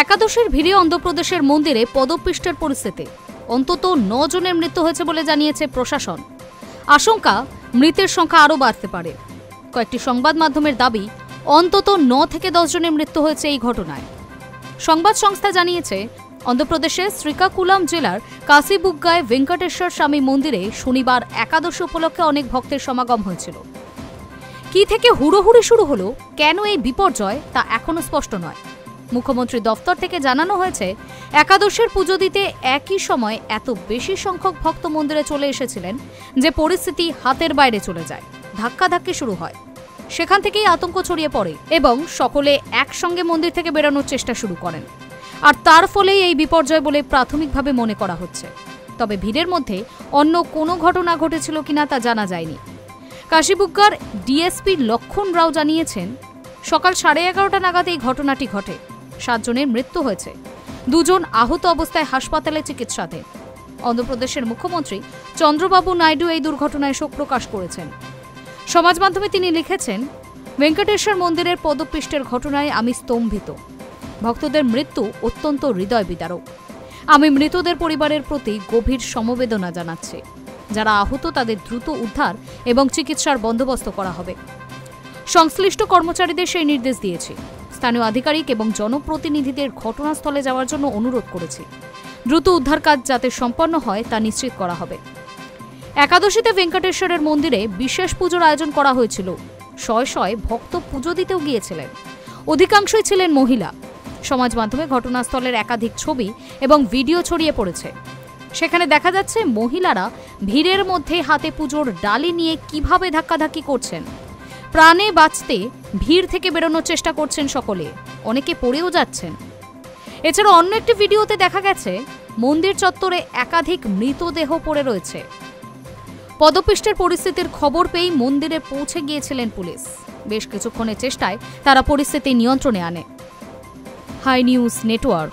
একাদশীর ভিড়ে অন্ধ্রপ্রদেশের মন্দিরে পদপিষ্টের পরিস্থিতি। অন্তত 9 জনের মৃত্যু হয়েছে বলে জানিয়েছে প্রশাসন। আশঙ্কা মৃতের সংখ্যা আরও বাড়তে পারে। কয়েকটি সংবাদ মাধ্যমের দাবি অন্তত 9 থেকে 10 জনের মৃত্যু হয়েছে এই ঘটনায়। সংবাদ সংস্থা জানিয়েছে অন্ধ্রপ্রদেশের শ্রীকাকুলাম জেলার কাসিবুগ্গায় ভেঙ্কটেশ্বর স্বামী মন্দিরে শনিবার একাদশী উপলক্ষে অনেক ভক্তের সমাগম হয়েছিল। কি থেকে হুড়োহুড়ি শুরু হলো, কেন এই বিপর্যয়, তা এখনো স্পষ্ট নয়। মুখ্যমন্ত্রী দফতর থেকে জানানো হয়েছে, একাদশীর পুজো দিতে একই সময় এত বেশি সংখ্যক ভক্ত মন্দিরে চলে এসেছিলেন যে পরিস্থিতি হাতের বাইরে চলে যায়। ধাক্কাধাক্কি শুরু হয়। সেখান থেকেই আতঙ্ক ছড়িয়ে পড়ে এবং সকলে একসঙ্গে মন্দির থেকে বেরোনোর চেষ্টা শুরু করেন। আর তার ফলেই এই বিপর্যয় বলে প্রাথমিকভাবে মনে করা হচ্ছে। তবে ভিড়ের মধ্যে অন্য কোনো ঘটনা ঘটেছিল কিনা তা জানা যায়নি। কাশীবুগ্গার ডিএসপি লক্ষণ রাও জানিয়েছেন, সকাল 11:30 নাগাদ এই ঘটনাটি ঘটে। 7 জনের মৃত্যু হয়েছে, 2 জন আহত অবস্থায় হাসপাতালে চিকিৎসাধীন। অন্ধ্রপ্রদেশের মুখ্যমন্ত্রী চন্দ্রবাবু নাইডু এই দুর্ঘটনায় শোক প্রকাশ করেছেন। সমাজ মাধ্যমে তিনি লিখেছেন, ভেঙ্কটেশ্বর মন্দিরের পদপিষ্টের ঘটনায় আমি স্তম্ভিত। ভক্তদের মৃত্যু অত্যন্ত হৃদয় বিদারক। আমি মৃতদের পরিবারের প্রতি গভীর সমবেদনা জানাচ্ছি। যারা আহত তাদের দ্রুত উদ্ধার এবং চিকিৎসার বন্দোবস্ত করা হবে। সংশ্লিষ্ট কর্মচারীদের সেই নির্দেশ দিয়েছি। স্থানীয় আধিকারিক এবং জনপ্রতিনিধিদের ঘটনাস্থলে যাওয়ার জন্য অনুরোধ করেছি। দ্রুত উদ্ধার কাজ যাতে সম্পন্ন হয় তা নিশ্চিত করা হবে। একাদশীতে ভেঙ্কটেশ্বরের মন্দিরে বিশেষ পুজোর আয়োজন করা হয়েছিল। শয়ে শয়ে ভক্ত পুজো দিতেও গিয়েছিলেন। অধিকাংশই ছিলেন মহিলা। সমাজ মাধ্যমে ঘটনাস্থলের একাধিক ছবি এবং ভিডিও ছড়িয়ে পড়েছে। সেখানে দেখা যাচ্ছে মহিলারা ভিড়ের মধ্যে হাতে পুজোর ডালি নিয়ে কিভাবে ধাক্কাধাক্কি করছেন। প্রাণে বাঁচতে ভিড় থেকে বেরোনোর চেষ্টা করছেন সকলে, অনেকে পড়েও যাচ্ছেন। এছাড়া অন্য একটি ভিডিওতে দেখা গেছে মন্দির চত্বরে একাধিক মৃতদেহ পড়ে রয়েছে। পদপিষ্টের পরিস্থিতির খবর পেয়েই মন্দিরে পৌঁছে গিয়েছিলেন পুলিশ। বেশ কিছুক্ষণের চেষ্টায় তারা পরিস্থিতি নিয়ন্ত্রণে আনে। Hi news network.